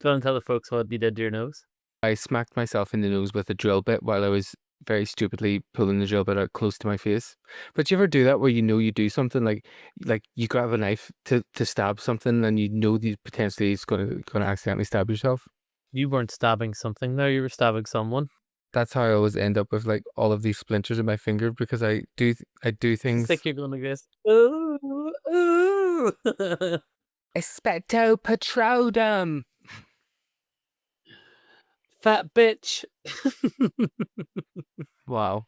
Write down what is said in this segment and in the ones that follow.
Do you want to tell the folks what you did to your nose? I smacked myself in the nose with a drill bit while I was very stupidly pulling the drill bit out close to my face. But you ever do that where you know you do something like you grab a knife to stab something and you know you potentially it's gonna accidentally stab yourself? You weren't stabbing something there, you were stabbing someone. That's how I always end up with like all of these splinters in my finger because I do things. It's like you're going like this. Ooh, ooh. Expecto Patronum. Fat bitch. Wow.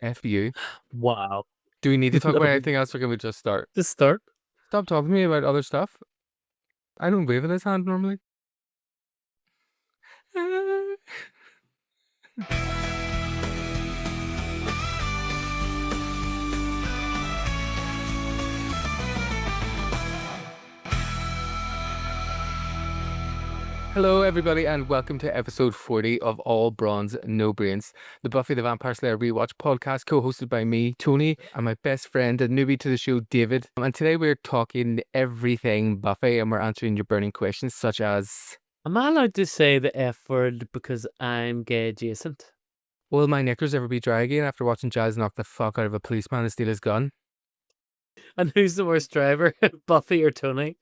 F you. Wow. Do we need to talk about No. anything else or can we just start? Just start. Stop talking to me about other stuff. I don't wave with this hand normally. Hello everybody and welcome to episode 40 of All Bronze, No Brains, the Buffy the Vampire Slayer rewatch podcast co-hosted by me, Tony, and my best friend and newbie to the show, David. And today we're talking everything Buffy and we're answering your burning questions such as... Am I allowed to say the F word because I'm gay adjacent? Will my knickers ever be dry again after watching Giles knock the fuck out of a policeman and steal his gun? And who's the worst driver, Buffy or Tony?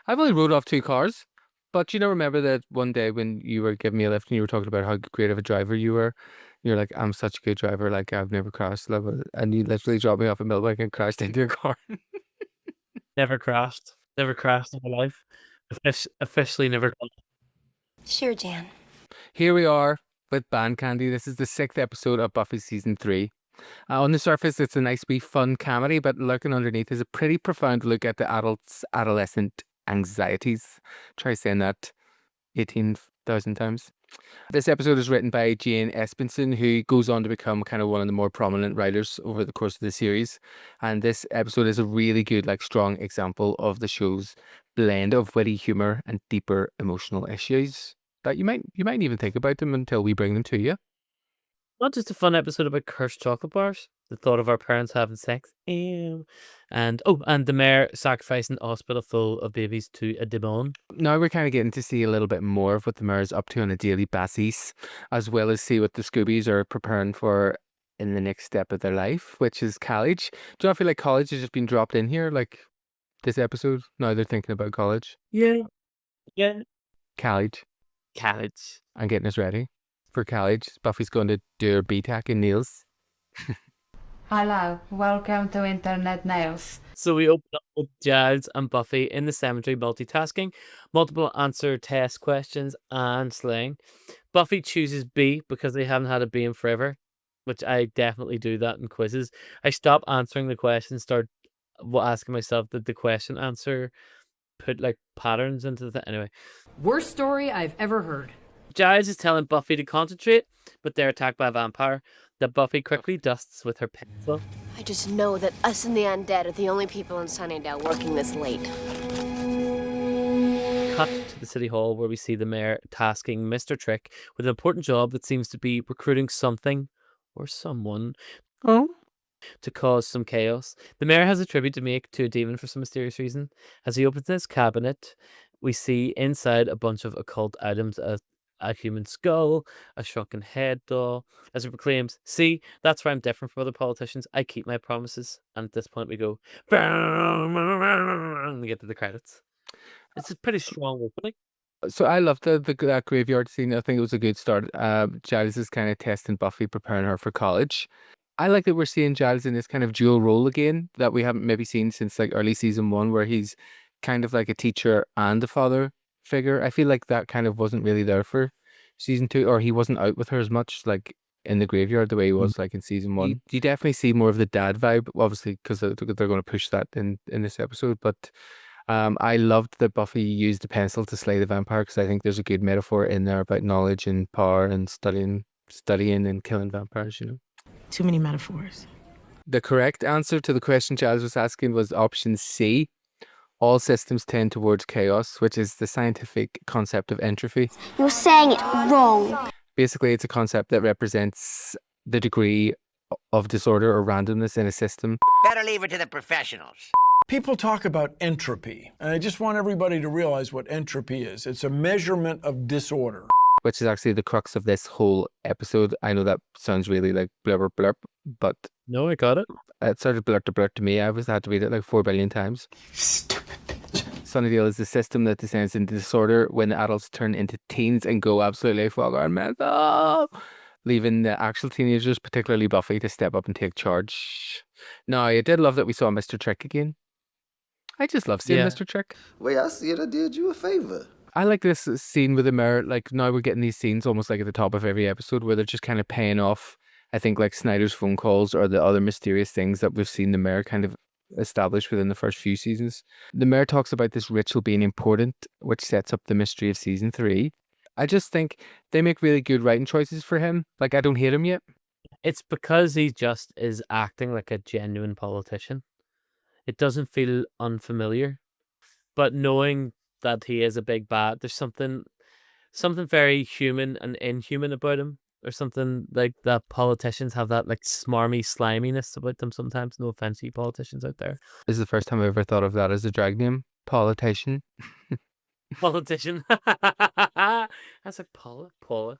I've only rode off 2 cars, but you know, remember that one day when you were giving me a lift and you were talking about how great of a driver you were? You're like, I'm such a good driver, like I've never crashed. And you literally dropped me off at Millbank and crashed into your car. Never crashed in my life. Officially never. Sure, Jan. Here we are with Band Candy. This is the 6th episode of Buffy Season 3. On the surface, it's a nice wee fun comedy, but lurking underneath is a pretty profound look at the adolescent anxieties. Try saying that 18,000 times. This episode is written by Jane Espenson, who goes on to become kind of one of the more prominent writers over the course of the series. And this episode is a really good, like, strong example of the show's blend of witty humor and deeper emotional issues that you might even think about them until we bring them to you. Not just a fun episode about cursed chocolate bars. The thought of our parents having sex. Ew. And the mayor sacrificing a hospital full of babies to a demon. Now we're kind of getting to see a little bit more of what the mayor's up to on a daily basis, as well as see what the Scoobies are preparing for in the next step of their life, which is college. Do you not feel like college has just been dropped in here, like this episode? Now they're thinking about college. Yeah. College. College. I'm getting us ready for college. Buffy's going to do her BTEC in nails. Hello, welcome to Internet Nails. So we open up with Giles and Buffy in the cemetery multitasking, multiple answer test questions and slaying. Buffy chooses B because they haven't had a B in forever, which I definitely do that in quizzes. I stop answering the question, start asking myself, did the question answer put like patterns into the anyway. Worst story I've ever heard. Giles is telling Buffy to concentrate, but they're attacked by a vampire that Buffy quickly dusts with her pencil. I just know that us and the undead are the only people in Sunnydale working this late. Cut to the city hall where we see the mayor tasking Mr. Trick with an important job that seems to be recruiting something or someone to cause some chaos. The mayor has a tribute to make to a demon for some mysterious reason. As he opens his cabinet, we see inside a bunch of occult items, a human skull, a shrunken head doll, as he proclaims, see, that's where I'm different from other politicians. I keep my promises. And at this point we go, and we get to the credits. It's a pretty strong opening. So I loved that graveyard scene. I think it was a good start. Giles is kind of testing Buffy, preparing her for college. I like that we're seeing Giles in this kind of dual role again that we haven't maybe seen since like early season 1, where he's kind of like a teacher and a father figure. I feel like that kind of wasn't really there for season 2, or he wasn't out with her as much like in the graveyard the way he was like in season 1. You definitely see more of the dad vibe, obviously, because they're going to push that in this episode. But I loved that Buffy used the pencil to slay the vampire, because I think there's a good metaphor in there about knowledge and power and studying and killing vampires, you know. Too many metaphors. The correct answer to the question Giles was asking was option C. All systems tend towards chaos, which is the scientific concept of entropy. You're saying it wrong. Basically, it's a concept that represents the degree of disorder or randomness in a system. Better leave it to the professionals. People talk about entropy, and I just want everybody to realize what entropy is. It's a measurement of disorder. Which is actually the crux of this whole episode. I know that sounds really like blurb blurb, but No, I got it. it started blurt to blurt to me. I always had to read it like 4 billion times. Sunnydale is the system that descends into disorder when the adults turn into teens and go absolutely fucking mental, leaving the actual teenagers, particularly Buffy, to step up and take charge. Now, I did love that we saw Mr. Trick again. I just love seeing Yeah. Mr. Trick. Way I see it, I did you a favor. I like this scene with the mayor. Like, now we're getting these scenes almost like at the top of every episode where they're just kind of paying off, I think, like Snyder's phone calls or the other mysterious things that we've seen the mayor kind of establish within the first few seasons. The mayor talks about this ritual being important, which sets up the mystery of season 3. I just think they make really good writing choices for him. Like, I don't hate him yet. It's because he just is acting like a genuine politician. It doesn't feel unfamiliar. But knowing that he is a big bad, there's something very human and inhuman about him. Or something like that politicians have that like smarmy sliminess about them sometimes. No offense to you politicians out there. This is the first time I ever thought of that as a drag name. Politician. Politician. That's like Paula.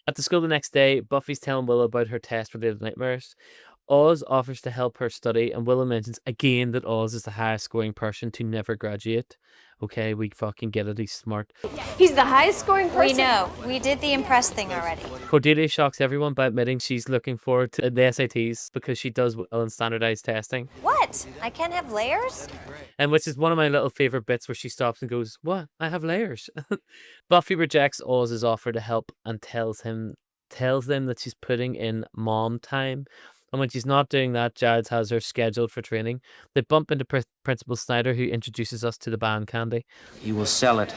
At the school the next day, Buffy's telling Willow about her test-related nightmares. Oz offers to help her study, and Willow mentions again that Oz is the highest scoring person to never graduate. Okay, we fucking get it, he's smart. He's the highest scoring person. We know. We did the impress thing already. Cordelia shocks everyone by admitting she's looking forward to the SATs because she does well in standardized testing. What? I can't have layers? And which is one of my little favorite bits where she stops and goes, "What? I have layers." Buffy rejects Oz's offer to help and tells them that she's putting in mom time. And when she's not doing that, Giles has her scheduled for training. They bump into Principal Snyder, who introduces us to the band Candy. You will sell it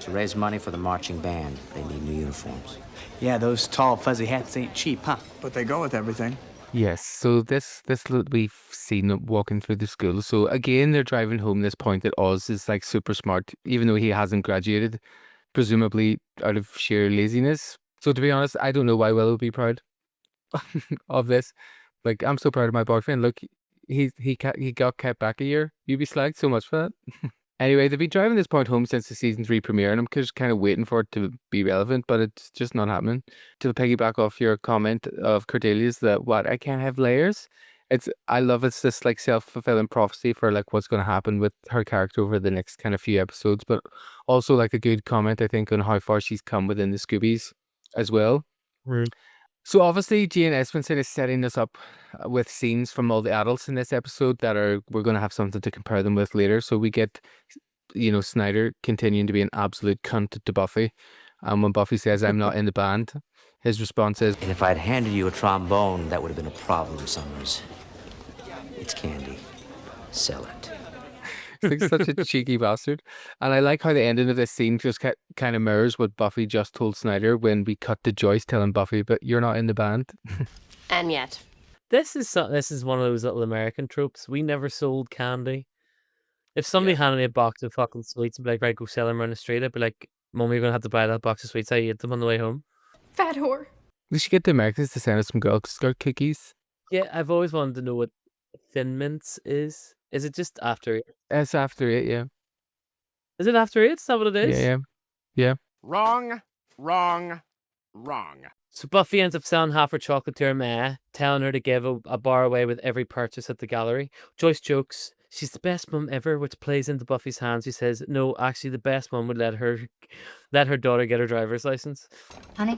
to raise money for the marching band. They need new uniforms. Yeah, those tall fuzzy hats ain't cheap, huh? But they go with everything. Yes, so this we've seen them walking through the school. So again, they're driving home this point that Oz is like super smart, even though he hasn't graduated, presumably out of sheer laziness. So to be honest, I don't know why Willow would be proud of this. Like, I'm so proud of my boyfriend. Look, he got kept back a year. You'd be slagged so much for that. Anyway, they've been driving this point home since the season 3 premiere, and I'm just kind of waiting for it to be relevant, but it's just not happening. To piggyback off your comment of Cordelia's that what I can't have layers. I love it's this like self-fulfilling prophecy for like what's going to happen with her character over the next kind of few episodes, but also like a good comment I think on how far she's come within the Scoobies as well. Rude. So obviously Jane Espenson is setting us up with scenes from all the adults in this episode that we're going to have something to compare them with later. So we get, Snyder continuing to be an absolute cunt to Buffy. And when Buffy says, "I'm not in the band," his response is, And if I'd handed you a trombone, that would have been a problem, Summers. It's candy. Sell it. he's like such a cheeky bastard. And I like how the ending of this scene just kind of mirrors what Buffy just told Snyder when we cut to Joyce telling Buffy, "But you're not in the band." And yet. This is one of those little American tropes. We never sold candy. If somebody handed me a box of fucking sweets and be like, "Right, go sell them around the street," I'd be like, "Mum, you're going to have to buy that box of sweets. I ate them on the way home." Fat whore. We should get the Americans to send us some Girl Scout cookies. Yeah, I've always wanted to know what Thin Mints is. Is it just after 8? It's after 8, yeah. Is it after 8? Is that what it is? Yeah. Wrong. So Buffy ends up selling half her chocolate to her ma, telling her to give a bar away with every purchase at the gallery. Joyce jokes she's the best mum ever, which plays into Buffy's hands. She says, "No, actually the best mum would let her daughter get her driver's license." Honey,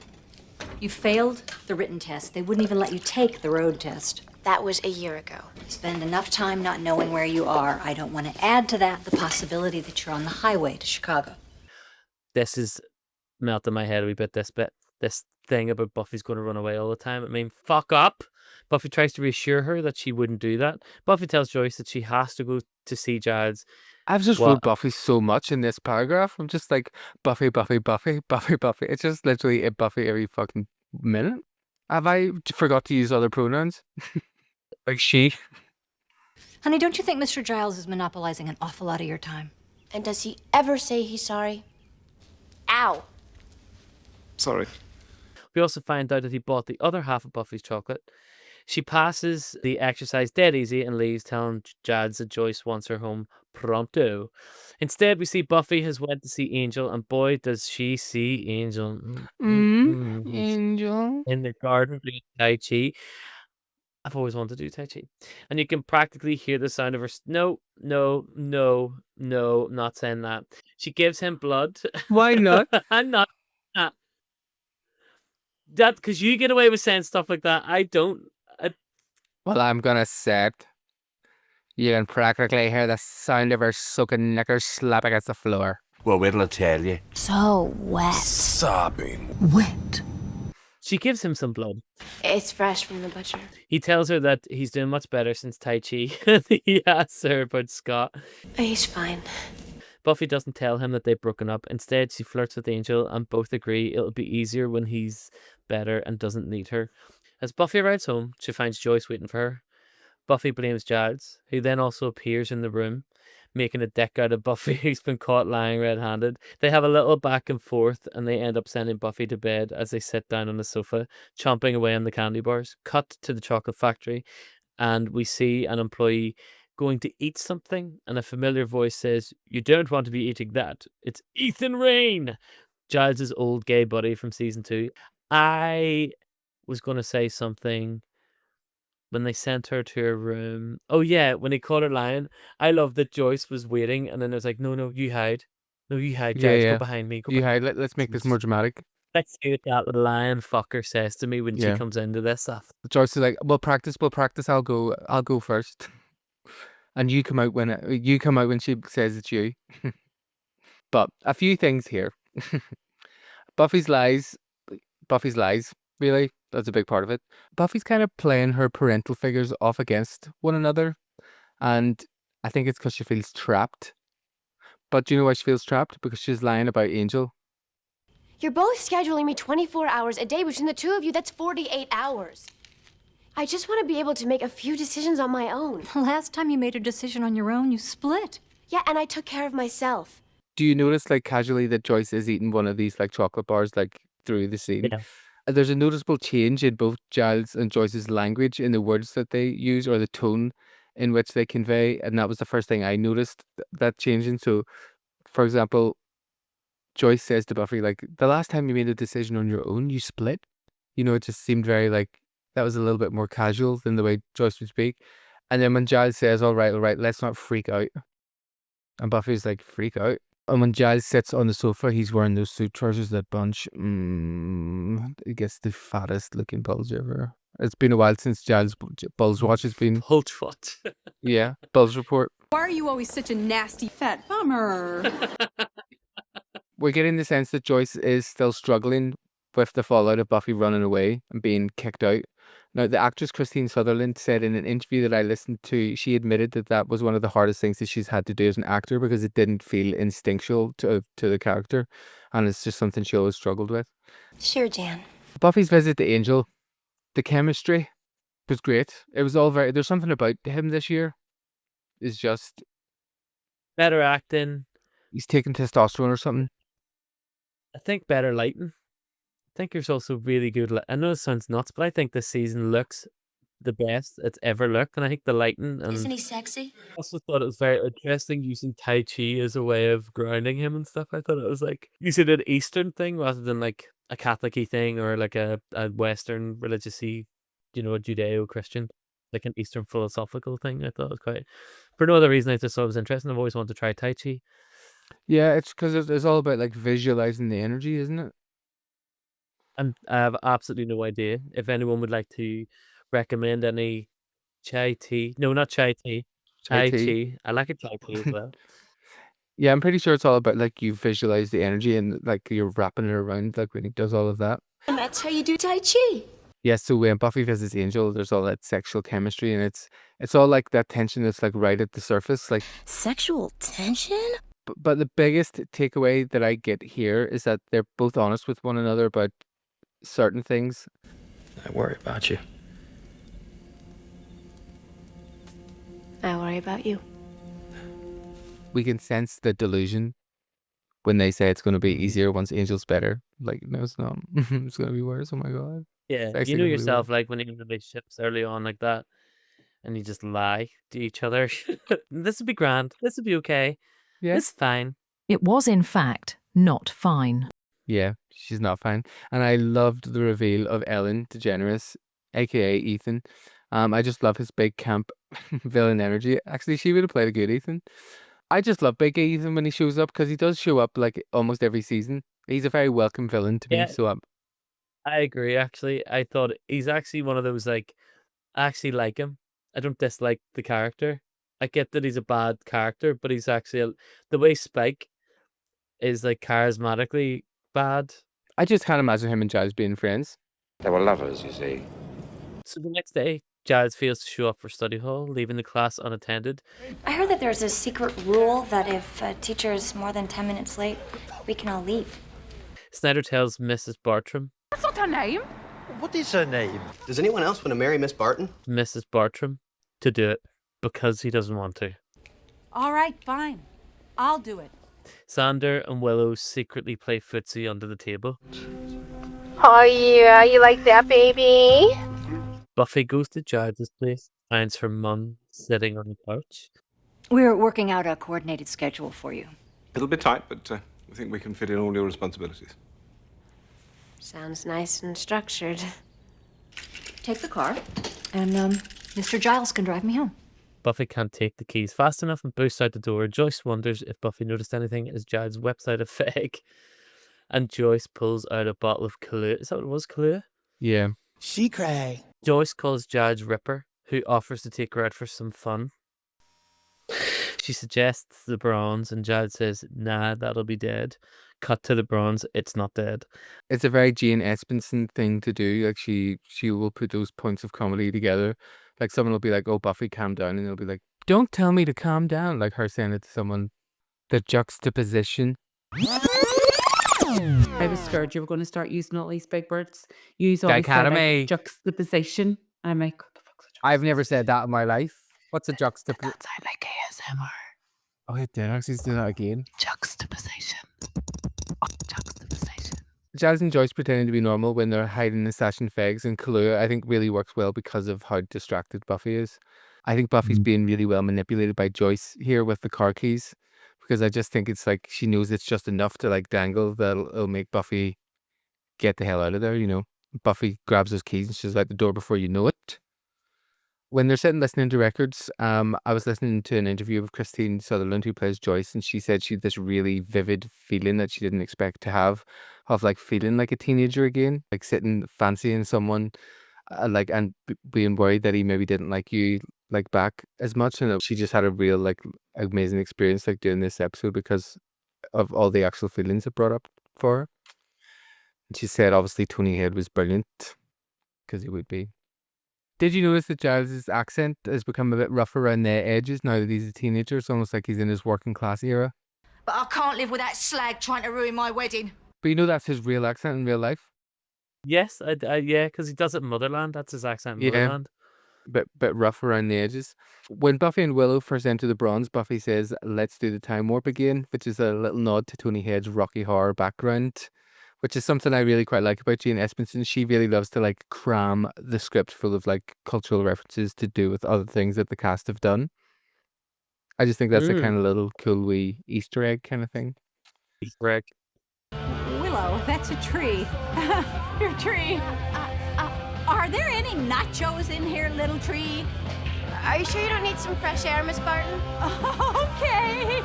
you failed the written test. They wouldn't even let you take the road test. That was a year ago. You spend enough time not knowing where you are. I don't want to add to that the possibility that you're on the highway to Chicago. This is melting my head a wee bit, this thing about Buffy's going to run away all the time. I mean, fuck up. Buffy tries to reassure her that she wouldn't do that. Buffy tells Joyce that she has to go to see Giles. I've just wrote Buffy so much in this paragraph. I'm just like, Buffy. It's just literally a Buffy every fucking minute. Have I forgot to use other pronouns? Like she. Honey, don't you think Mr. Giles is monopolizing an awful lot of your time? And does he ever say he's sorry? Ow. Sorry. We also find out that he bought the other half of Buffy's chocolate. She passes the exercise dead easy and leaves, telling Giles that Joyce wants her home pronto. Instead, we see Buffy has went to see Angel, and boy, does she see Angel Angel. in the garden doing Tai Chi. I've always wanted to do Tai Chi. And you can practically hear the sound of her. No, not saying that. She gives him blood. Why not? I'm not. That because you get away with saying stuff like that. I don't. Well, I'm gonna say it. You can practically hear the sound of her soaking knickers slap against the floor. Well, wait till I tell you. So wet. Sobbing. Wet. She gives him some blood. It's fresh from the butcher. He tells her that he's doing much better since Tai Chi. He asks her about Scott. He's fine. Buffy doesn't tell him that they've broken up. Instead, she flirts with Angel and both agree it'll be easier when he's better and doesn't need her. As Buffy arrives home, she finds Joyce waiting for her. Buffy blames Giles, who then also appears in the room, making a dick out of Buffy, who's been caught lying red-handed. They have a little back and forth, and they end up sending Buffy to bed as they sit down on the sofa, chomping away on the candy bars. Cut to the chocolate factory, and we see an employee going to eat something, and a familiar voice says, "You don't want to be eating that. It's Ethan Rayne!" Giles' old gay buddy from season 2. I was going to say something when they sent her to her room. Oh yeah, when he caught her lying. I love that Joyce was waiting, and then it was like, no, you hide. No, you hide, Giles. Go behind me. You hide. Let's make this more dramatic. Let's see what that lion fucker says to me when she comes into this stuff. Joyce is like, we'll practice. I'll go first. And you come out when she says it's you. But a few things here. Buffy's lies, really. That's a big part of it. Buffy's kind of playing her parental figures off against one another. And I think it's because she feels trapped. But do you know why she feels trapped? Because she's lying about Angel. You're both scheduling me 24 hours a day. Between the two of you, that's 48 hours. I just want to be able to make a few decisions on my own. The last time you made a decision on your own, you split. Yeah, and I took care of myself. Do you notice, like, casually that Joyce is eating one of these, like, chocolate bars, like, through the scene? Yeah. There's a noticeable change in both Giles and Joyce's language in the words that they use or the tone in which they convey. And that was the first thing I noticed that changing. So, for example, Joyce says to Buffy, like, the last time you made a decision on your own, you split. You know, it just seemed very, like, that was a little bit more casual than the way Joyce would speak. And then when Giles says, all right, let's not freak out. And Buffy's like, freak out? And when Giles sits on the sofa, he's wearing those suit trousers that bunch. He gets the fattest looking bulge ever. It's been a while since Giles' Bulge Watch has been. Bulge what? Yeah, Bulge Report. Why are you always such a nasty fat bummer? We're getting the sense that Joyce is still struggling with the fallout of Buffy running away and being kicked out. Now, the actress Christine Sutherland said in an interview that I listened to, she admitted that that was one of the hardest things that she's had to do as an actor because it didn't feel instinctual to the character, and it's just something she always struggled with. Sure, Jan. Buffy's visit to Angel, the chemistry was great. It was all very. There's something about him this year. Is just better acting. He's taking testosterone or something. I think better lighting. I think there's also really good. I know it sounds nuts, but I think this season looks the best it's ever looked, and I think the lighting. And Isn't he sexy? I also thought it was very interesting using Tai Chi as a way of grounding him and stuff. I thought it was like using an Eastern thing rather than like a Catholic-y thing or like a Western religious-y, you know, a Judeo-Christian, like an Eastern philosophical thing. I thought it was quite, for no other reason, I just thought it was interesting. I've always wanted to try Tai Chi. Yeah, it's because it's all about like visualizing the energy, isn't it? And I have absolutely no idea if anyone would like to recommend any chai tea. No, not chai tea. Tai Chi. I like a chai tea as well. Yeah, I'm pretty sure it's all about like you visualize the energy and like you're wrapping it around like when he does all of that. And that's how you do Tai Chi. Yeah, so when Buffy visits Angel, there's all that sexual chemistry and it's all like that tension that's like right at the surface. Like Sexual tension? But the biggest takeaway that I get here is that they're both honest with one another about certain things. I worry about you. I worry about you. We can sense the delusion when they say it's going to be easier once Angel's better. Like, no, it's not. It's going to be worse. Oh my God. Yeah, It's you actually know gonna be yourself, worse. like when you're in relationships early on like that, and you just lie to each other. This would be grand. This would be okay. Yeah. It's fine. It was, in fact, not fine. Yeah, she's not fine. And I loved the reveal of Ellen DeGeneres, aka Ethan. I just love his big camp villain energy. Actually, she would have played a good Ethan. I just love big Ethan when he shows up because he does show up like almost every season. He's a very welcome villain to me. Yeah, So I agree. Actually, I thought he's actually one of those like I actually like him. I don't dislike the character. I get that he's a bad character, but he's actually the way Spike is like charismatically bad. I just can't imagine him and Giles being friends. They were lovers, you see. So the next day, Giles fails to show up for study hall, leaving the class unattended. I heard that there's a secret rule that if a teacher is more than 10 minutes late, we can all leave. Snyder tells Mrs. Bartram, That's not her name. What is her name? Does anyone else want to marry Miss Barton? Mrs. Bartram, to do it because he doesn't want to. All right, fine. I'll do it. Xander and Willow secretly play footsie under the table. Oh yeah, you like that, baby? Buffy goes to Giles' place, finds her mum sitting on the couch. We're working out a coordinated schedule for you. It'll be tight, but we think we can fit in all your responsibilities. Sounds nice and structured. Take the car, and Mr. Giles can drive me home. Buffy can't take the keys fast enough and bursts out the door. Joyce wonders if Buffy noticed anything as Giles whips out a fag. And Joyce pulls out a bottle of Kahlua. Is that what it was, Kahlua? Yeah. She cray. Joyce calls Giles Ripper, who offers to take her out for some fun. She suggests the bronze, and Giles says, nah, that'll be dead. Cut to the bronze, it's not dead. It's a very Jane Espenson thing to do. Like she will put those points of comedy together. Like someone will be like, "Oh, Buffy, calm down," and they'll be like, "Don't tell me to calm down." Like her saying it to someone. The juxtaposition. I was scared you were going to start using all these big words. Use all Dichotomy. like juxtaposition. I'm like, what the fuck's a juxtaposition? I've never said that in my life. What's a juxtaposition? That sound like ASMR. Oh, it did actually do that again. Juxtaposition. Juxtaposition. Giles and Joyce pretending to be normal when they're hiding the stashing fags and Kahlua, I think really works well because of how distracted Buffy is. I think Buffy's being really well manipulated by Joyce here with the car keys, because I just think it's like she knows it's just enough to like dangle that it'll make Buffy get the hell out of there, you know. Buffy grabs those keys and she's out the door before you know it. When they're sitting listening to records, I was listening to an interview with Christine Sutherland, who plays Joyce, and she said she had this really vivid feeling that she didn't expect to have, of like feeling like a teenager again, like sitting fancying someone, like and being worried that he maybe didn't like you like back as much, and she just had a real like amazing experience like doing this episode because of all the actual feelings it brought up for her. And she said obviously Tony Head was brilliant because he would be. Did you notice that Giles' accent has become a bit rough around the edges now that he's a teenager? It's almost like he's in his working class era. But I can't live with that slag trying to ruin my wedding. But you know that's his real accent in real life? Yes, yeah, because he does it in Motherland. That's his accent in Motherland. Bit rough around the edges. When Buffy and Willow first enter the bronze, Buffy says, "Let's do the time warp again," which is a little nod to Tony Head's Rocky Horror background, which is something I really quite like about Jane Espenson. She really loves to like cram the script full of like cultural references to do with other things that the cast have done. I just think that's a kind of little cool wee Easter egg kind of thing. Easter egg. Willow, that's a tree. Your tree. Are there any nachos in here, little tree? Are you sure you don't need some fresh air, Miss Barton? Okay.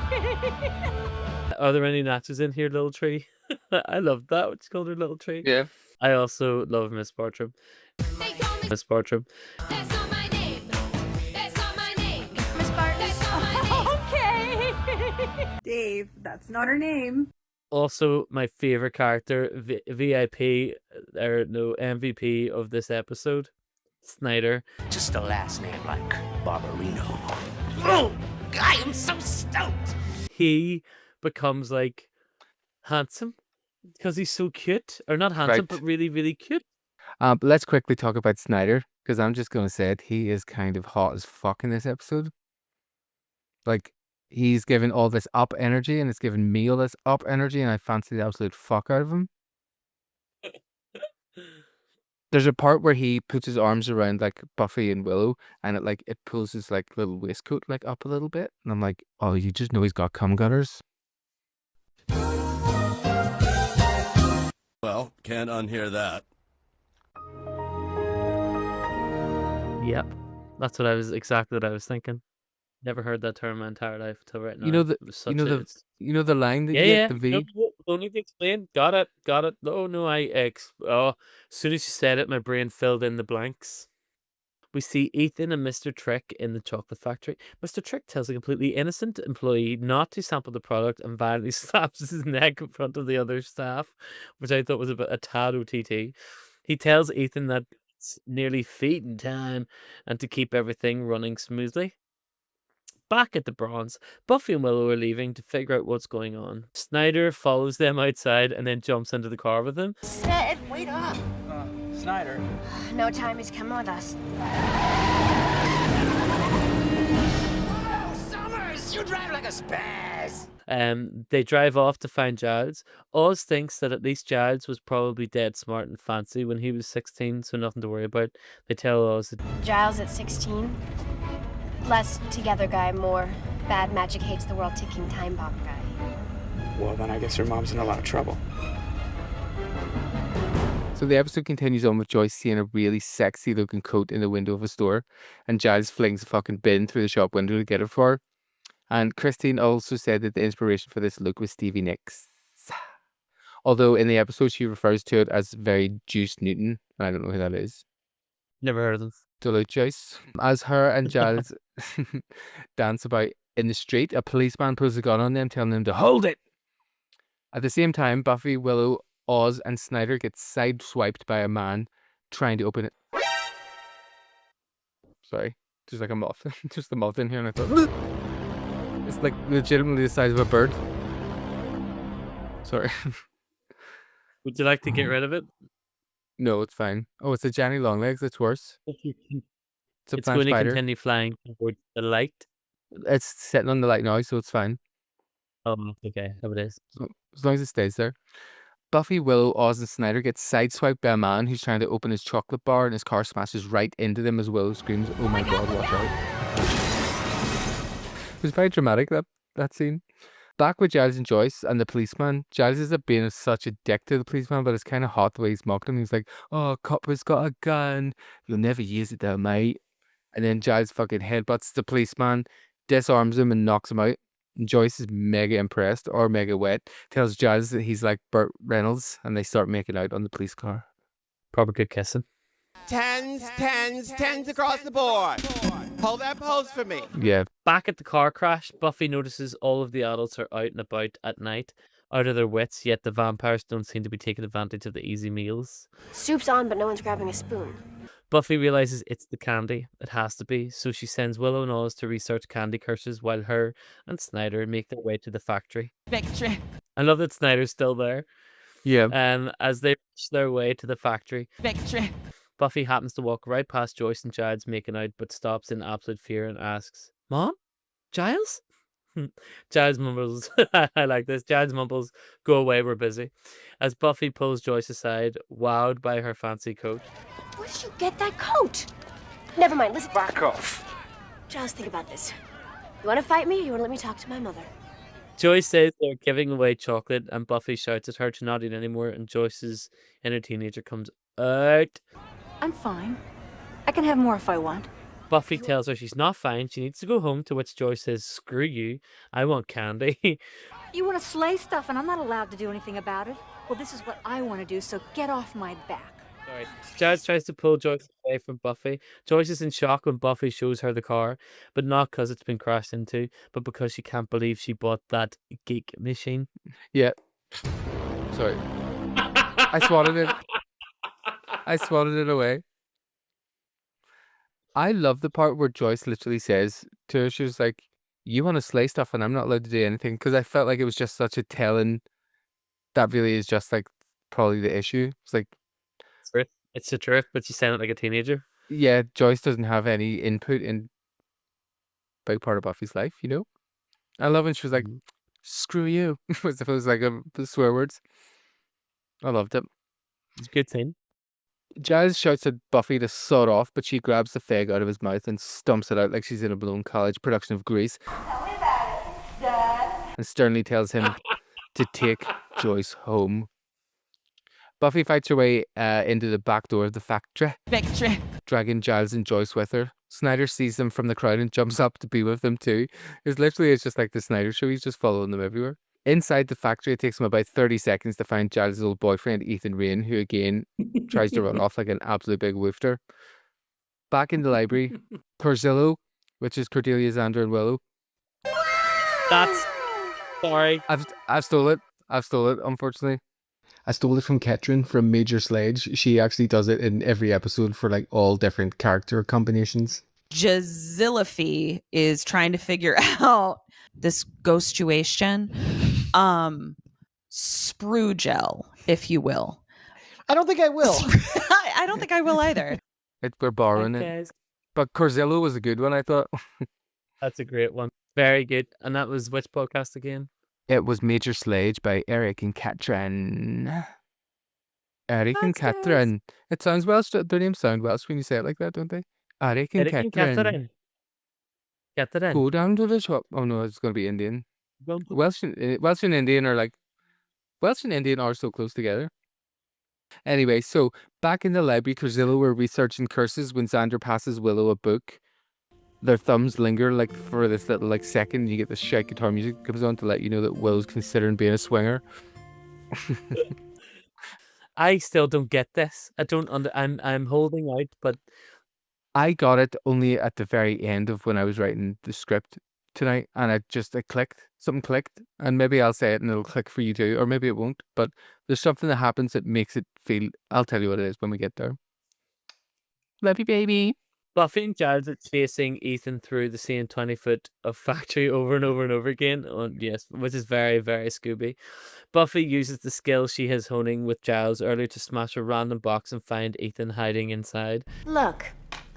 Are there any nachos in here, little tree? I love that. What you called her, little tree? Yeah. I also love Miss Bartram. Miss Bartram. That's not my name. That's not my name. Miss Barton. That's not my name. Okay. Dave, that's not her name. Also, my favorite character, VIP, or no, MVP of this episode, Snyder. Just a last name like Barbarino. Oh, I am so stoked. He becomes like handsome because he's so cute, or not handsome, Right. but really, really cute. But let's quickly talk about Snyder, because I'm just going to say it. He is kind of hot as fuck in this episode. Like, he's given all this up energy, and it's given me all this up energy, and I fancy the absolute fuck out of him. There's a part where he puts his arms around like Buffy and Willow, and it pulls his like little waistcoat like up a little bit, and I'm like, oh, you just know he's got cum gutters. Well, can't unhear that. Yep. That's exactly what I was thinking. Never heard that term in my entire life until right now. You know the It was such you know a- the it's- you know the line that Yeah, you yeah. get, the No, V. no, don't need to explain. Got it. Oh no, as soon as you said it, my brain filled in the blanks. We see Ethan and Mr. Trick in the chocolate factory. Mr. Trick tells a completely innocent employee not to sample the product and violently slaps his neck in front of the other staff, which I thought was a tad OTT. He tells Ethan that it's nearly feeding time and to keep everything running smoothly. Back at the Bronze, Buffy and Willow are leaving to figure out what's going on. Snyder follows them outside and then jumps into the car with them. Sid, wait up. Snyder. No time is coming with us. Summers, you drive like a spaz. They drive off to find Giles. Oz thinks that at least Giles was probably dead smart and fancy when he was 16, so nothing to worry about. They tell Oz that Giles at 16. Less together guy, more bad magic hates the world ticking time bomb guy. Well, then I guess her mom's in a lot of trouble. So the episode continues on with Joyce seeing a really sexy looking coat in the window of a store, and Giles flings a fucking bin through the shop window to get it for her. And Christine also said that the inspiration for this look was Stevie Nicks. Although in the episode she refers to it as very Juice Newton, and I don't know who that is. never heard of them. Duluth Joyce. As her and Giles dance about in the street, a policeman pulls a gun on them, telling them to hold it. At the same time, Buffy, Willow, Oz, and Snyder get sideswiped by a man trying to open it. Sorry, just like a moth. Just a moth in here, and I thought it's like legitimately the size of a bird. Sorry. Would you like to get rid of it? No, it's fine. Oh, it's a Johnny Longlegs. It's worse. It's a It's plant going to spider. continue flying towards the light. It's sitting on the light now, so it's fine. Oh, okay. How it is. As long as it stays there. Buffy, Willow, Oz, and Snyder get sideswiped by a man who's trying to open his chocolate bar, and his car smashes right into them as Willow screams, "Oh my god, watch out." It was very dramatic, that scene. Back with Giles and Joyce and the policeman. Giles is being such a dick to the policeman, but it's kind of hot the way he's mocking him. He's like, "Oh, copper's got a gun. You'll never use it though, mate." And then Giles fucking headbutts the policeman, disarms him, and knocks him out. And Joyce is mega impressed, or mega wet, tells Giles that he's like Burt Reynolds, and they start making out on the police car. Probably good kissing. Tens across the board. Hold that pose for me. Yeah. Back at the car crash, Buffy notices all of the adults are out and about at night, out of their wits, yet the vampires don't seem to be taking advantage of the easy meals. Soup's on, but no one's grabbing a spoon. Buffy realizes it's the candy. It has to be. So she sends Willow and Oz to research candy curses while her and Snyder make their way to the factory. Victory. I love that Snyder's still there. Yeah. As they reach their way to the factory, Victory. Buffy happens to walk right past Joyce and Giles making out, but stops in absolute fear and asks, "Mom? Giles?" Giles mumbles, I like this. Giles mumbles, "Go away, we're busy." As Buffy pulls Joyce aside, wowed by her fancy coat. Where did you get that coat? Never mind, listen. Back off. Giles, think about this. You want to fight me, or you want to let me talk to my mother? Joyce says they're giving away chocolate, and Buffy shouts at her to not eat anymore, and Joyce's inner teenager comes out. I'm fine. I can have more if I want. Buffy tells her she's not fine, she needs to go home, to which Joyce says, "Screw you, I want candy." You want to slay stuff and I'm not allowed to do anything about it? Well, this is what I want to do, so get off my back. Sorry. Giles tries to pull Joyce away from Buffy. Joyce is in shock when Buffy shows her the car, but not because it's been crashed into, but because she can't believe she bought that geek machine. Yeah. Sorry. I swatted it. I swatted it away. I love the part where Joyce literally says to her, she was like, "You want to slay stuff and I'm not allowed to do anything," because I felt like it was just such a telling. That really is just like probably the issue. It's like, It's the truth, but she sounded like a teenager. yeah, Joyce doesn't have any input in big part of Buffy's life, you know? I love when she was like, screw you. As if it was like the swear words. I loved it. It's a good scene. Giles shouts at Buffy to sod off, but she grabs the fag out of his mouth and stumps it out like she's in a blown college production of Grease. And sternly tells him to take Joyce home. Buffy fights her way into the back door of the factory, dragging Giles and Joyce with her. Snyder sees them from the crowd and jumps up to be with them too. It's just like the Snyder show. He's just following them everywhere. Inside the factory, it takes him about 30 seconds to find Giles' old boyfriend, Ethan Rayne, who again tries to run off like an absolute big woofter. Back in the library, Corzillo, which is Cordelia, Xander, and Willow. That's... Sorry. I've stole it. Unfortunately. I stole it from Ketrin from Major Sledge. She actually does it in every episode for like all different character combinations. Jazilaphy is trying to figure out this ghostuation. Sprue gel, if you will. I don't think I will. I don't think I will either. We're borrowing it. But Corzillo was a good one, I thought. That's a great one. Very good. And that was which podcast again? It was Major Sledge by Eric and Katrin. Eric and Katrin. It sounds Welsh. Their names sound Welsh when you say it like that, don't they? Eric and Katrin. Katrin. Go down to the shop. Oh no, it's going to be Indian. Welsh and Indian are like... Welsh and Indian are so close together. Anyway, so back in the library, Corzillo were researching curses when Xander passes Willow a book. Their thumbs linger like for this little like second. You get the shite guitar music that comes on to let you know that Willow's considering being a swinger. I still don't get this. I don't I'm holding out, but I got it only at the very end of when I was writing the script tonight, and it clicked. Something clicked, and maybe I'll say it and it'll click for you too, or maybe it won't. But there's something that happens that makes it feel. I'll tell you what it is when we get there. Love you, baby. Buffy and Giles are chasing Ethan through the same 20-foot of factory over and over and over again. Oh, yes, which is very, very Scooby. Buffy uses the skill she has honing with Giles earlier to smash a random box and find Ethan hiding inside. Look,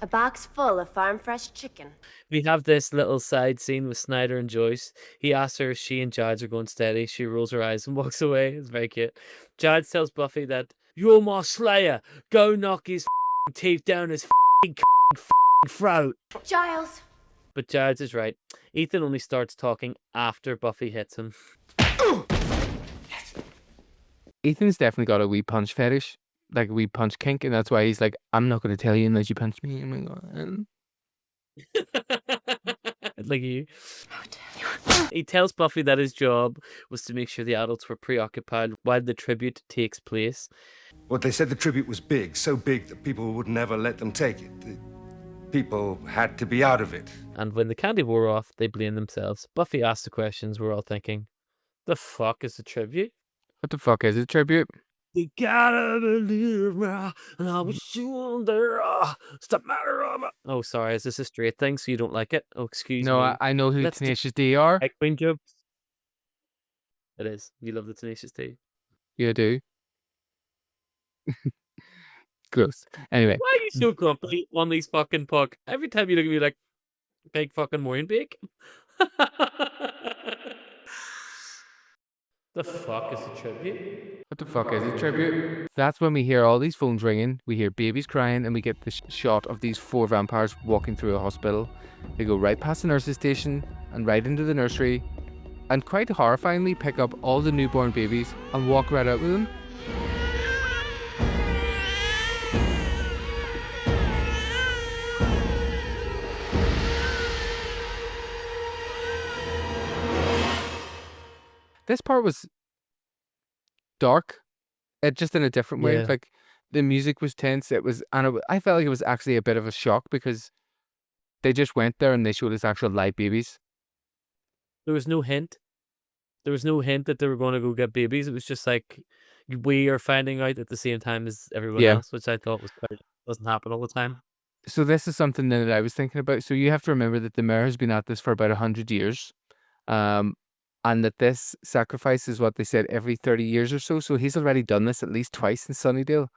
a box full of farm fresh chicken. We have this little side scene with Snyder and Joyce. He asks her if she and Giles are going steady. She rolls her eyes and walks away. It's very cute. Giles tells Buffy that, "You're my slayer. Go knock his teeth down his throat." Giles. But Giles is right. Ethan only starts talking after Buffy hits him. Ethan's definitely got a wee punch fetish, like a wee punch kink, and that's why he's like, "I'm not going to tell you unless you punch me." Oh my god. Like you. He tells Buffy that his job was to make sure the adults were preoccupied while the tribute takes place. Well, they said the tribute was big, so big that people would never let them take it. The people had to be out of it. And when the candy wore off, they blame themselves. Buffy asks the questions we're all thinking. The fuck is the tribute? What the fuck is a tribute? You gotta believe me, and I was you there. It's the matter of it. Oh, sorry. Is this a straight thing? So you don't like it? Oh, excuse me. No, I know who Tenacious D are. Queen jokes. It is. You love the Tenacious D. You do. Gross. Anyway. Why are you so grumpy on these fucking puck? Every time you look at me like, big fucking Moyenbeek. The fuck is a tribute? What the fuck is a tribute? That's when we hear all these phones ringing, we hear babies crying, and we get the shot of these 4 vampires walking through a hospital. They go right past the nurse's station and right into the nursery, and quite horrifyingly pick up all the newborn babies and walk right out with them. This part was dark, just in a different way. Yeah. Like the music was tense. I felt like it was actually a bit of a shock because they just went there and they showed us actual live babies. There was no hint. There was no hint that they were going to go get babies. It was just like we are finding out at the same time as everyone else, which I thought doesn't happen all the time. So this is something that I was thinking about. So you have to remember that the mayor has been at this for about 100 years. And that this sacrifice is what they said every 30 years or so. So he's already done this at least twice in Sunnydale.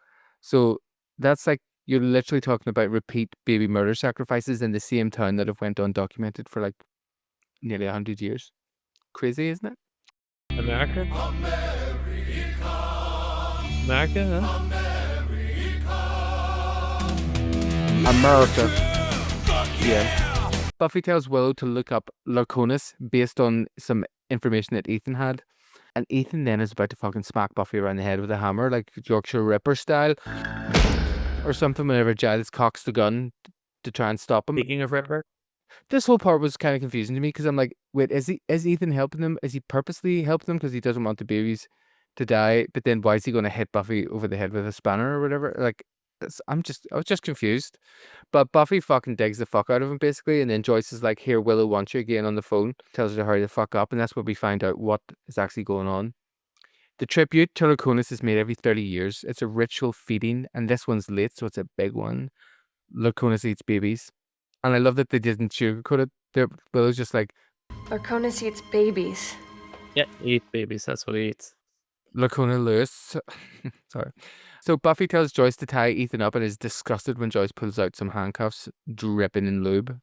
So that's like, you're literally talking about repeat baby murder sacrifices in the same town that have went undocumented for like nearly 100 years. Crazy, isn't it? America? America, huh? America. Yeah. Buffy tells Willow to look up Larconis based on some information that Ethan had. And Ethan then is about to fucking smack Buffy around the head with a hammer, like Yorkshire Ripper style. Or something whenever Giles cocks the gun to try and stop him. Speaking of Ripper. This whole part was kind of confusing to me because I'm like, wait, is Ethan helping them? Is he purposely helping them because he doesn't want the babies to die? But then why is he going to hit Buffy over the head with a spanner or whatever? Like, I was just confused. But Buffy fucking digs the fuck out of him basically, and then Joyce is like, "Here, Willow wants you again" on the phone, tells her to hurry the fuck up, and that's where we find out what is actually going on. The tribute to Larconis is made every 30 years. It's a ritual feeding, and this one's late, so it's a big one. Larconis eats babies. And I love that they didn't sugarcoat it. Willow's just like, Larconis eats babies. Yeah, he eats babies. That's what he eats. Larcona Lewis. Sorry. So Buffy tells Joyce to tie Ethan up and is disgusted when Joyce pulls out some handcuffs, dripping in lube.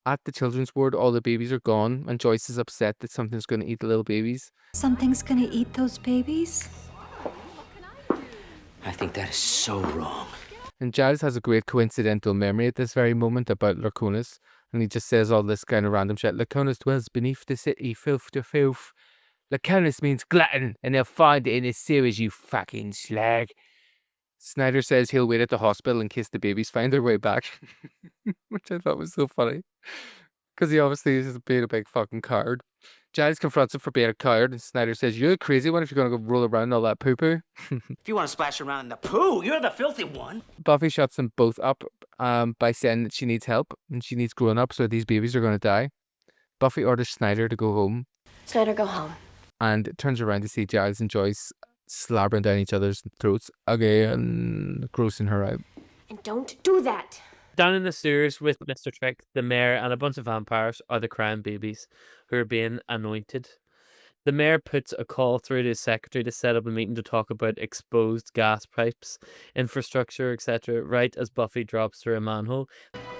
At the children's ward, all the babies are gone, and Joyce is upset that something's going to eat the little babies. Something's gonna eat those babies? I think that is so wrong. And Giles has a great coincidental memory at this very moment about Larconis, and he just says all this kind of random shit. Larconis dwells beneath the city, filth to filth. Larconis means glutton, and they'll find it in his sewers, you fucking slag. Snyder says he'll wait at the hospital in case the babies find their way back, which I thought was so funny, because he obviously is being a big fucking coward. Giles confronts him for being a coward, and Snyder says, "You're a crazy one if you're going to go roll around in all that poo-poo." If you want to splash around in the poo, you're the filthy one. Buffy shuts them both up by saying that she needs help, and she needs growing up, so these babies are going to die. Buffy orders Snyder to go home. Snyder, go home. And turns around to see Giles and Joyce slobbering down each other's throats again, grossing her out. And don't do that. Down in the sewers with Mr. Trick, the mayor, and a bunch of vampires are the crying babies who are being anointed. The mayor puts a call through to his secretary to set up a meeting to talk about exposed gas pipes, infrastructure, etc., right as Buffy drops through a manhole.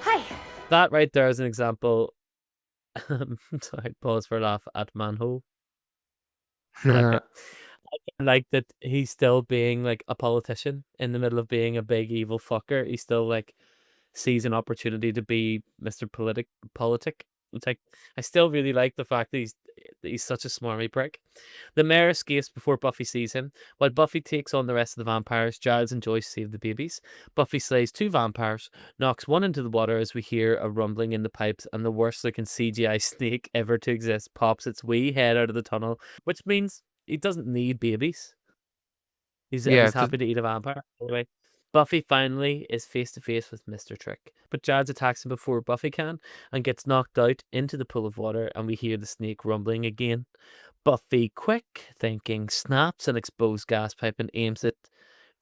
Hi. That right there is an example. Sorry, pause for a laugh at manhole. I like that he's still being like a politician in the middle of being a big evil fucker. He still like sees an opportunity to be Mr. Politic. It's like, I still really like the fact that he's such a smarmy prick. The mayor escapes before Buffy sees him. While Buffy takes on the rest of the vampires, Giles and Joyce save the babies. Buffy slays 2 vampires, knocks one into the water as we hear a rumbling in the pipes, and the worst looking CGI snake ever to exist pops its wee head out of the tunnel, which means he doesn't need babies. He's happy to eat a vampire. Anyway, Buffy finally is face to face with Mr. Trick, but Giles attacks him before Buffy can and gets knocked out into the pool of water, and we hear the snake rumbling again. Buffy, quick thinking, snaps an exposed gas pipe and aims it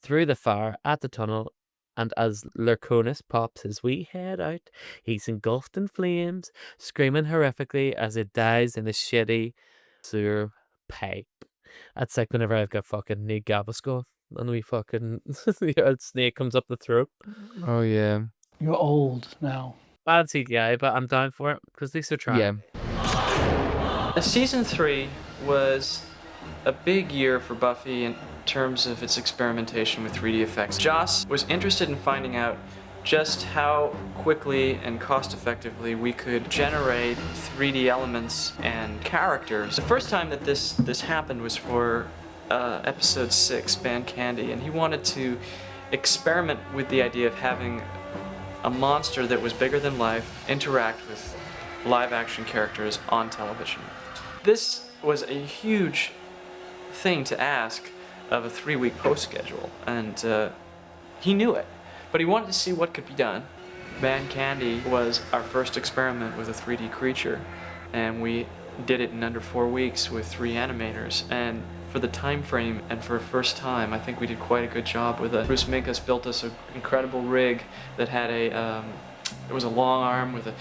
through the fire at the tunnel, and as Larconis pops his wee head out, he's engulfed in flames, screaming horrifically as it dies in the shitty sewer pipe. That's like whenever I've got fucking Nate Gaviscon and we fucking the snake comes up the throat. Oh yeah. You're old now. Bad CGI, but I'm down for it because at least they're trying. Yeah. Season 3 was a big year for Buffy in terms of its experimentation with 3D effects. Joss was interested in finding out just how quickly and cost effectively we could generate 3D elements and characters. The first time that this happened was for episode 6, Band Candy, and he wanted to experiment with the idea of having a monster that was bigger than life interact with live action characters on television. This was a huge thing to ask of a 3-week post schedule, and he knew it, but he wanted to see what could be done. Band Candy was our first experiment with a 3D creature, and we did it in under 4 weeks with 3 animators, and for the time frame and for the first time, I think we did quite a good job with it. Bruce Minkus built us an incredible rig that had it was a long arm with a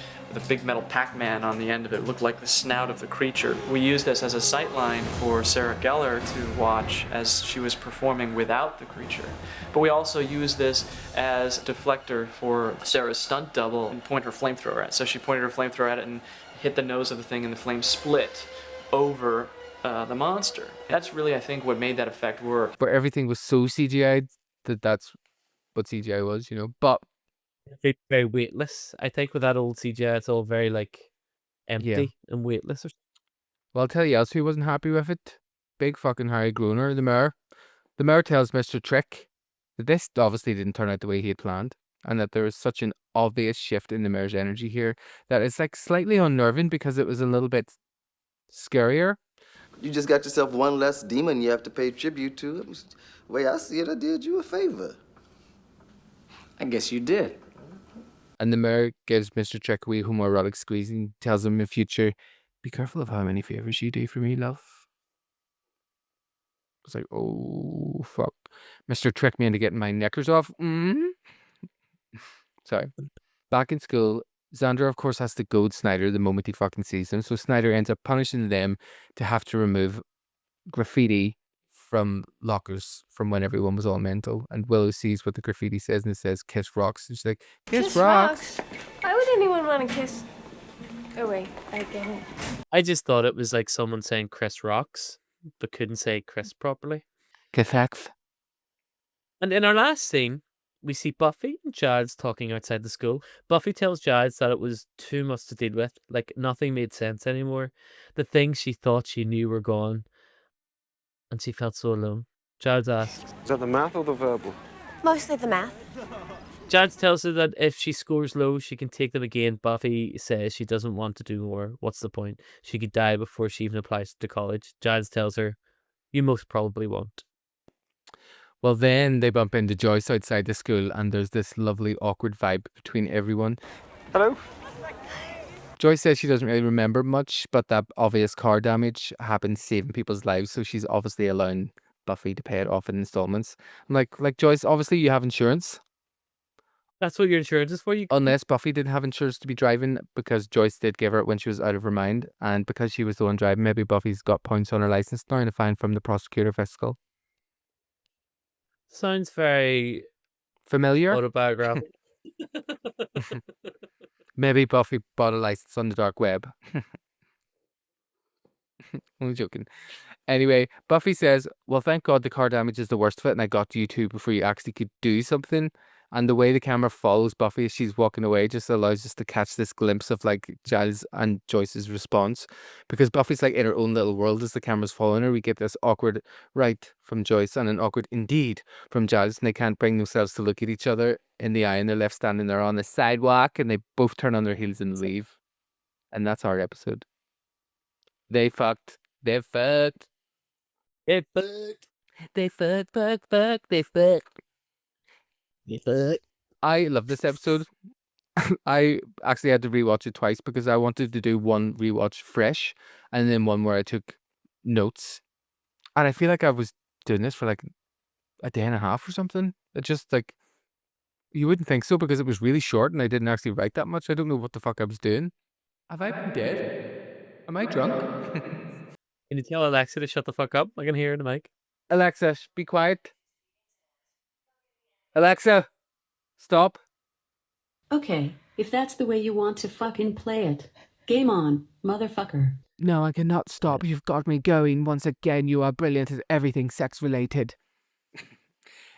big metal Pac-Man on the end of it. It looked like the snout of the creature. We used this as a sightline for Sarah Gellar to watch as she was performing without the creature. But we also used this as a deflector for Sarah's stunt double and point her flamethrower at. So she pointed her flamethrower at it and hit the nose of the thing, and the flame split over the monster. That's really, I think, what made that effect work. Where everything was so CGI'd that's what CGI was, you know. But It's very weightless. I think with that old CGI, it's all very like empty yeah. and weightless. Well, I'll tell you else who wasn't happy with it. Big fucking Harry Groener, the mayor. The mayor tells Mr. Trick that this obviously didn't turn out the way he had planned, and that there was such an obvious shift in the mayor's energy here that it's like slightly unnerving because it was a little bit scarier. You just got yourself one less demon you have to pay tribute to. The way I see it, I did you a favor. I guess you did. And the mayor gives Mr. Trick a wee homoerotic squeeze and tells him in future, be careful of how many favors you do for me, love. It's like, oh, fuck. Mr. Trick me into getting my knickers off. Sorry. Back in school, Xander, of course, has to goad Snyder the moment he fucking sees him. So Snyder ends up punishing them to have to remove graffiti from lockers from when everyone was all mental. And Willow sees what the graffiti says, and it says, kiss rocks. And she's like, kiss rocks. Why would anyone want to kiss? Oh, wait, I get it. I just thought it was like someone saying Chris rocks, but couldn't say Chris properly. Kiss rocks. And in our last scene, we see Buffy and Giles talking outside the school. Buffy tells Giles that it was too much to deal with, like nothing made sense anymore. The things she thought she knew were gone, and she felt so alone. Giles asks, Is that the math or the verbal? Mostly the math. Giles tells her that if she scores low, she can take them again. Buffy says she doesn't want to do more. What's the point? She could die before she even applies to college. Giles tells her, you most probably won't. Well, then they bump into Joyce outside the school, and there's this lovely awkward vibe between everyone. Hello? Joyce says she doesn't really remember much, but that obvious car damage happened saving people's lives, so she's obviously allowing Buffy to pay it off in installments. I'm like Joyce, obviously you have insurance. That's what your insurance is for. You Unless Buffy didn't have insurance to be driving, because Joyce did give her it when she was out of her mind, and because she was the one driving, maybe Buffy's got points on her license now and a fine from the prosecutor fiscal. Sounds very familiar. Autobiographical. Maybe Buffy bought a license on the dark web. I'm joking. Anyway, Buffy says, well, thank God the car damage is the worst of it, and I got to you two before you actually could do something. And the way the camera follows Buffy as she's walking away just allows us to catch this glimpse of like Giles and Joyce's response. Because Buffy's like in her own little world as the camera's following her. We get this awkward right from Joyce and an awkward indeed from Giles. And they can't bring themselves to look at each other in the eye, and they're left standing there on the sidewalk, and they both turn on their heels and leave. And that's our episode. They fucked. They fucked. They fucked. They fucked. They fucked. I love this episode. I actually had to rewatch it twice because I wanted to do one rewatch fresh and then one where I took notes. And I feel like I was doing this for like a day and a half or something. It just like, you wouldn't think so because it was really short and I didn't actually write that much. I don't know what the fuck I was doing. Have I been dead? Am I drunk? Can you tell Alexa to shut the fuck up? I can hear her in the mic. Alexa, be quiet. Alexa, stop. Okay, if that's the way you want to fucking play it. Game on, motherfucker. No, I cannot stop. You've got me going. Once again, you are brilliant at everything sex-related.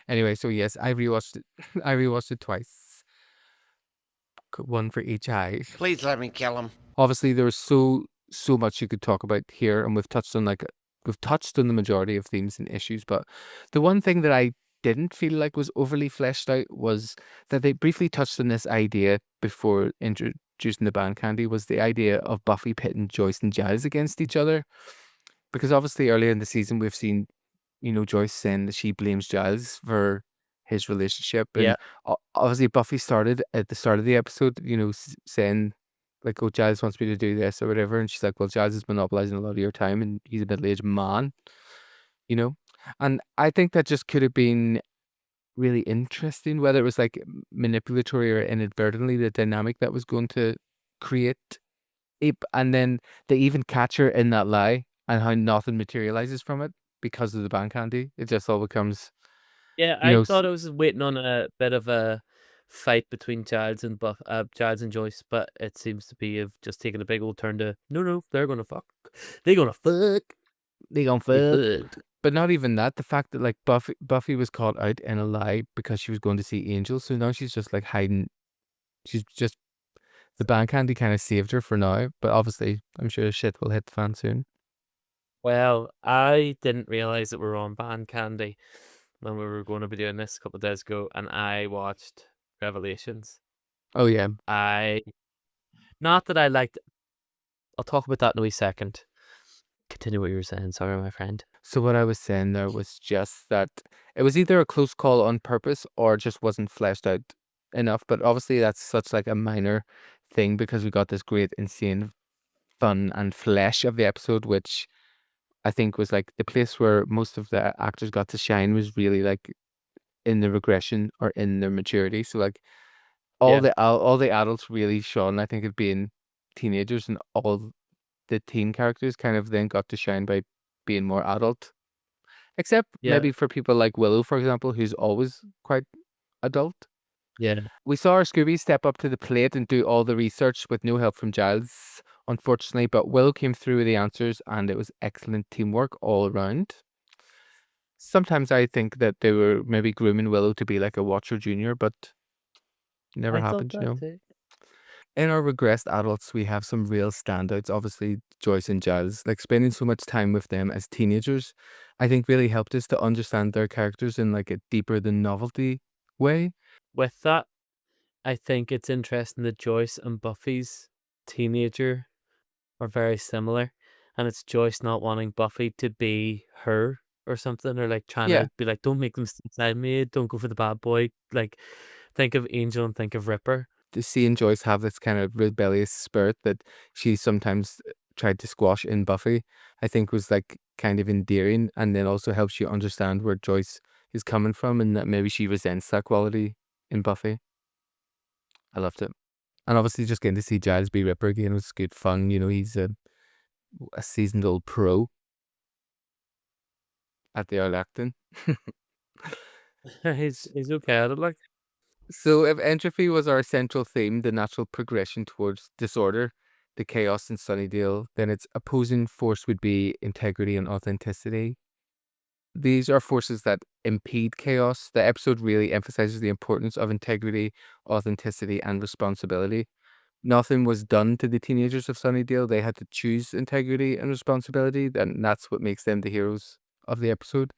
Anyway, so yes, I rewatched it. I rewatched it twice. One for each eye. Please let me kill him. Obviously, there was so much you could talk about here, and we've touched on the majority of themes and issues, but the one thing that I didn't feel like was overly fleshed out was that they briefly touched on this idea before introducing the band candy, was the idea of Buffy pitting Joyce and Giles against each other. Because obviously earlier in the season we've seen, Joyce saying that she blames Giles for his relationship. And yeah. Obviously Buffy started at the start of the episode, saying like, oh, Giles wants me to do this or whatever. And she's like, well, Giles is monopolizing a lot of your time and he's a middle-aged man, And I think that just could have been really interesting, whether it was like manipulatory or inadvertently the dynamic that was going to create. And then they even catch her in that lie and how nothing materializes from it because of the band candy. It just all becomes... Yeah, I thought I was waiting on a bit of a fight between Giles and Joyce, but it seems to be just taking a big old turn to, no, they're going to fuck. They gonna fuck. They gonna They fuck. fucked. But not even that. The fact that like Buffy was caught out in a lie because she was going to see Angel, so now she's just like hiding. She's just the band candy kind of saved her for now, but obviously I'm sure shit will hit the fan soon. Well, I didn't realize that we were on Band Candy when we were going to be doing this a couple of days ago, and I watched Revelations. Oh yeah. Not that I liked. I'll talk about that in a wee second. Continue what you were saying. Sorry, my friend. So what I was saying there was just that it was either a close call on purpose or just wasn't fleshed out enough. But obviously that's such like a minor thing because we got this great, insane fun and flesh of the episode, which I think was like the place where most of the actors got to shine was really like in the regression or in their maturity. So like all the adults really shone, I think, at being teenagers, and all the teen characters kind of then got to shine by being more adult. Except maybe for people like Willow, for example, who's always quite adult. Yeah. We saw our Scooby step up to the plate and do all the research with no help from Giles, unfortunately, but Willow came through with the answers and it was excellent teamwork all around. Sometimes I think that they were maybe grooming Willow to be like a Watcher Junior, but never happened, you know. In our regressed adults, we have some real standouts. Obviously, Joyce and Giles, like spending so much time with them as teenagers, I think really helped us to understand their characters in like a deeper than novelty way. With that, I think it's interesting that Joyce and Buffy's teenager are very similar, and it's Joyce not wanting Buffy to be her or something, or like trying to be like, don't make them inside me, don't go for the bad boy. Like, think of Angel and think of Ripper. To see and Joyce have this kind of rebellious spirit that she sometimes tried to squash in Buffy, I think was like kind of endearing, and then also helps you understand where Joyce is coming from and that maybe she resents that quality in Buffy. I loved it. And obviously just getting to see Giles be Ripper again was good fun. You know, he's a seasoned old pro at the art acting. he's okay at it, like. So if entropy was our central theme, the natural progression towards disorder, the chaos in Sunnydale, then its opposing force would be integrity and authenticity. These are forces that impede chaos. The episode really emphasizes the importance of integrity, authenticity, and responsibility. Nothing was done to the teenagers of Sunnydale. They had to choose integrity and responsibility, and that's what makes them the heroes of the episode.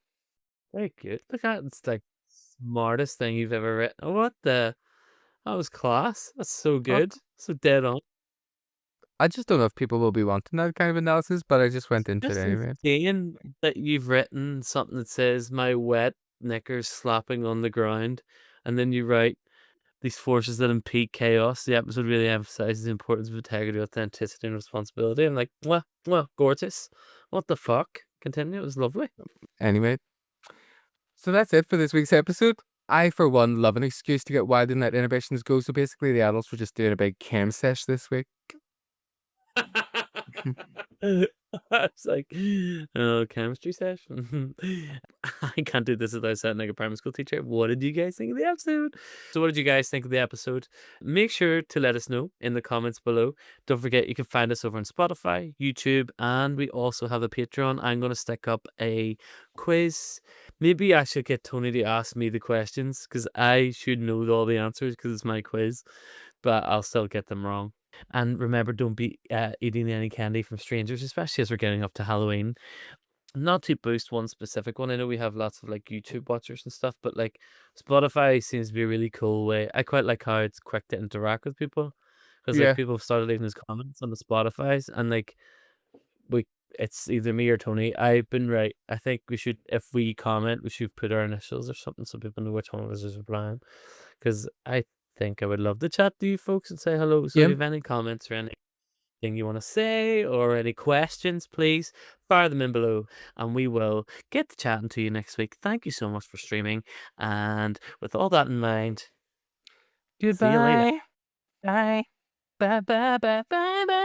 Very good. Look at it's like smartest thing you've ever written. Oh, what the? That was class. That's so good. So dead on. I just don't know if people will be wanting that kind of analysis, but I just went into it anyway. Insane that you've written something that says my wet knickers slapping on the ground, and then you write these forces that impede chaos. The episode really emphasizes the importance of integrity, authenticity, and responsibility. I'm like, well, gorgeous. What the fuck? Continue. It was lovely. Anyway, so that's it for this week's episode. I, for one, love an excuse to get wild and let inhibitions go. So basically, the adults were just doing a big chem sesh this week. It's like, oh, chemistry session. I can't do this without sounding like a primary school teacher. What did you guys think of the episode? So what did you guys think of the episode? Make sure to let us know in the comments below. Don't forget, you can find us over on Spotify, YouTube, and we also have a Patreon. I'm going to stick up a quiz. Maybe I should get Tony to ask me the questions, because I should know all the answers because it's my quiz, but I'll still get them wrong. And remember, don't be eating any candy from strangers, especially as we're getting up to Halloween. Not to boost one specific one. I know we have lots of like YouTube watchers and stuff, but like Spotify seems to be a really cool way. I quite like how it's quick to interact with people, because like people have started leaving us comments on the Spotify's, and like it's either me or Tony. I've been right. I think we should, if we comment, we should put our initials or something so people know which one of us is replying, because I think I would love to chat to you folks and say hello. So if you have any comments or anything you want to say or any questions, please fire them in below and we will get to chatting to you next week. Thank you so much for streaming, and with all that in mind, goodbye. See you later. Bye. Bye. Bye. Bye. Bye. Bye.